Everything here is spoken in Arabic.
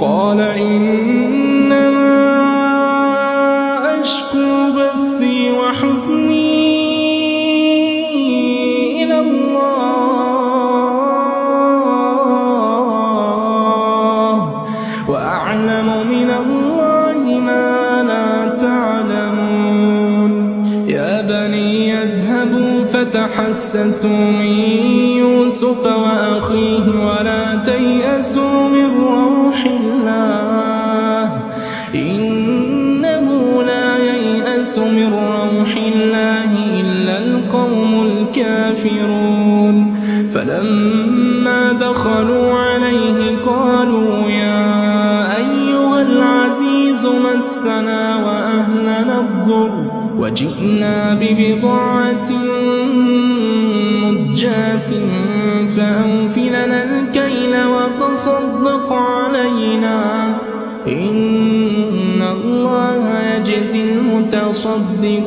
قال إنما أشكو بثي وحزني إلى الله وأعلم من الله ما لا تعلمون يا بني اذهبوا فتحسسوا من يوسف وأخيه ولا تيأسوا من روح الله إنه لا ييأس من روح الله إلا القوم الكافرون فلما دخلوا عليه قالوا يا أيها العزيز مسنا وأهلنا الضر وجئنا ببضاعة مزجاة فأوف لنا الكيل وتصدق علينا إن الله يجزي المتصدقين